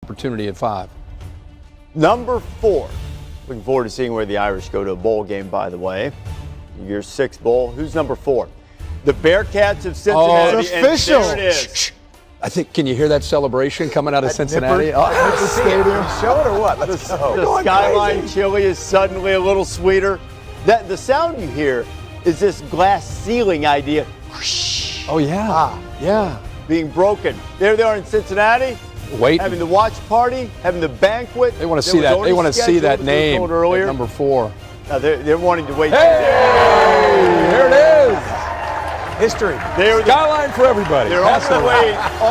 opportunity at 5. Number 4. Looking forward to seeing where the Irish go to a bowl game, by the way. Year 6 bowl. Who's number 4? The Bearcats of Cincinnati. Oh, it's official. And there it is. I think, can you hear that celebration coming out of Cincinnati? Nipper Stadium. Show it or what? Let's go. The skyline chili is suddenly a little sweeter. The sound you hear is this glass ceiling idea. Oh, yeah. Yeah. Being broken. There they are in Cincinnati. Wait. Having the watch party, having the banquet. They want to see that. They want to see that name. Earlier. Number 4. Now they're wanting to wait. Hey, here it is. History. Skyline for everybody. They're on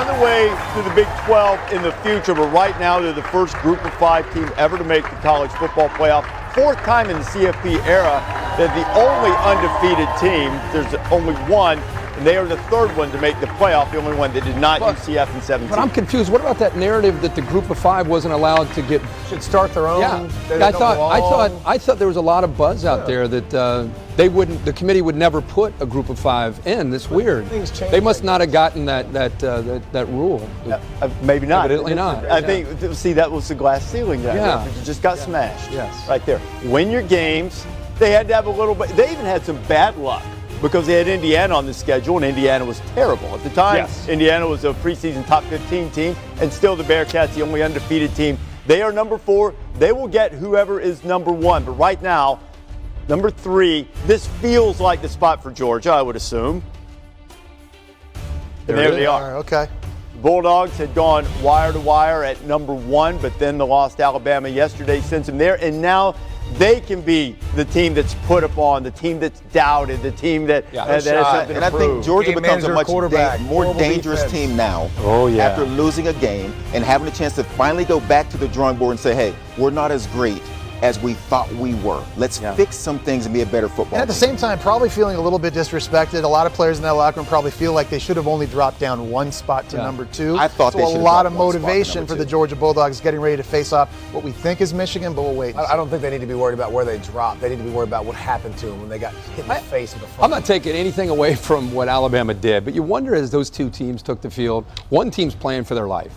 the way to the Big 12 in the future, but right now they're the first Group of 5 team ever to make the college football playoff. 4th time in the CFP era. They're the only undefeated team. There's only one. And they are the 3rd one to make the playoff, the only one that did not UCF in 17. But I'm confused. What about that narrative that the Group of 5 wasn't allowed to get? Should start their own. Yeah, I thought there was a lot of buzz out there that the committee would never put a Group of 5 in. That's weird. Things change. They must not have gotten that rule. Maybe not. Evidently not. I think, see, that was the glass ceiling there. Yeah. It just got smashed. Yes. Right there. Win your games. They had to have a little bit. They even had some bad luck, because they had Indiana on the schedule, and Indiana was terrible. At the time, Yes. Indiana was a preseason top 15 team, and still the Bearcats, the only undefeated team. They are number 4. They will get whoever is number 1. But right now, number 3, this feels like the spot for Georgia, I would assume. And there they are. Okay. The Bulldogs had gone wire to wire at number 1, but then they lost to Alabama yesterday, sends them there, and now they can be the team that's put upon, the team that's doubted, the team that has something and to I prove. think Georgia Game becomes a manager, much more horrible dangerous defense. team now. Oh, yeah. After losing a game and having a chance to finally go back to the drawing board and say, hey, we're not as great as we thought we were. Let's fix some things and be a better football And at the team. same time, probably feeling a little bit disrespected. A lot of players in that locker room probably feel like they should have only dropped down 1 spot to number 2. I thought so they a should have lot dropped of 1 spot to motivation number for the 2. Georgia Bulldogs getting ready to face off what we think is Michigan, but we'll wait. I don't think they need to be worried about where they dropped. They need to be worried about what happened to them when they got hit in the face with the phone. I'm not taking anything away from what Alabama did, but you wonder as those 2 teams took the field, one team's playing for their life,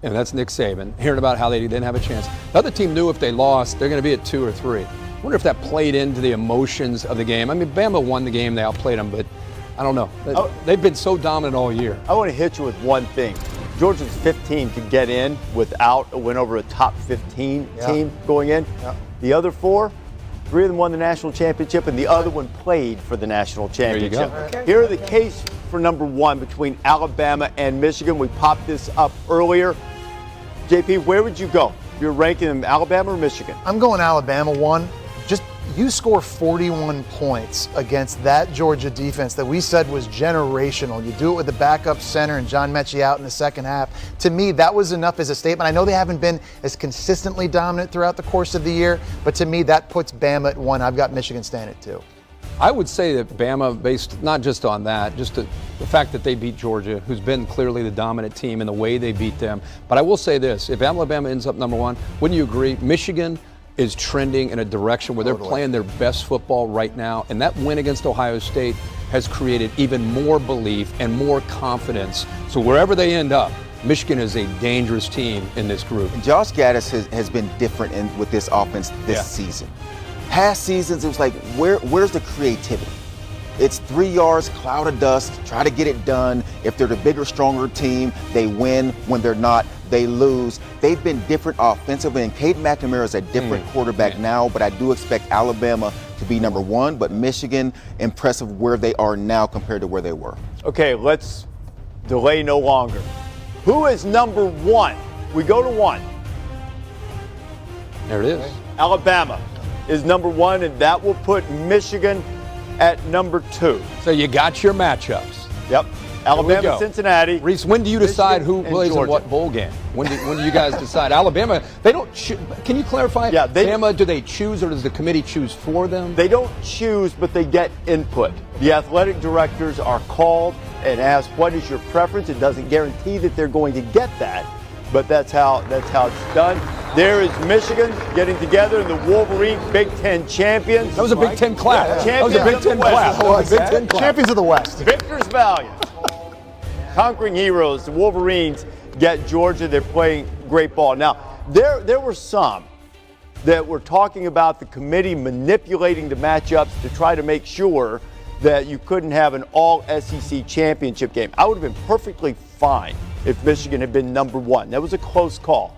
and that's Nick Saban, hearing about how they didn't have a chance. The other team knew if they lost, they're going to be at 2 or 3. I wonder if that played into the emotions of the game. I mean, Bama won the game, they outplayed them, but I don't know. They've been so dominant all year. I want to hit you with one thing. Georgia's 15 to get in without a win over a top 15 team going in. The other 4, 3 of them won the national championship, and the other one played for the national championship. go. Here are the case for number 1 between Alabama and Michigan. We popped this up earlier. JP, where would you go? You're ranking them Alabama or Michigan? I'm going Alabama 1. Just you score 41 points against that Georgia defense that we said was generational. You do it with the backup center and John Mechie out in the second half. To me, that was enough as a statement. I know they haven't been as consistently dominant throughout the course of the year, but to me, that puts Bama at 1. I've got Michigan staying at 2. I would say that Bama, based not just on that, just the fact that they beat Georgia, who's been clearly the dominant team, and the way they beat them. But I will say this, if Alabama ends up number 1, wouldn't you agree? Michigan is trending in a direction where they're playing their best football right now, and that win against Ohio State has created even more belief and more confidence. So wherever they end up, Michigan is a dangerous team in this group. And Josh Gaddis has been different with this offense this season. Past seasons, it was like, where's the creativity? It's 3 yards, cloud of dust, try to get it done. If they're the bigger, stronger team, they win. When they're not, they lose. They've been different offensively, and Cade McNamara is a different quarterback now, but I do expect Alabama to be number 1, but Michigan, impressive where they are now compared to where they were. Okay, let's delay no longer. Who is number 1? We go to 1. There it is. Alabama is number 1, and that will put Michigan at number 2. So you got your matchups. Yep. Alabama, go. Cincinnati. Reese, when do you decide who Michigan, plays and in what bowl game? When do you guys decide? Alabama, they don't. Can you clarify? Yeah, Bama, do they choose or does the committee choose for them? They don't choose, but they get input. The athletic directors are called and asked, "What is your preference?" It doesn't guarantee that they're going to get that, but that's how it's done. There is Michigan getting together in the Wolverine Big Ten champions. That was a Big Ten class. Yeah. That was a Big Ten class. That was a Big Ten class. Champions of the West. Victor's Valiant. Conquering heroes. The Wolverines get Georgia. They're playing great ball. Now, there were some that were talking about the committee manipulating the matchups to try to make sure that you couldn't have an all-SEC championship game. I would have been perfectly fine if Michigan had been number one. That was a close call.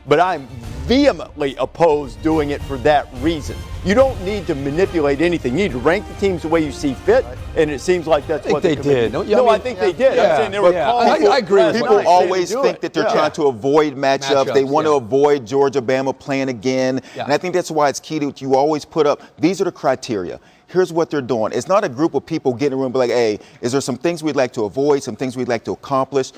But I'm vehemently opposed doing it for that reason. You don't need to manipulate anything. You need to rank the teams the way you see fit, and it seems like that's what they did. No, I think they did. I'm saying they were calling I agree with People Mike. always think that they're trying to avoid matchups. They want to avoid Georgia, Bama playing again. And I think that's why it's key that you always put up, these are the criteria. Here's what they're doing. It's not a group of people getting in a room and be like, hey, is there some things we'd like to avoid, some things we'd like to accomplish?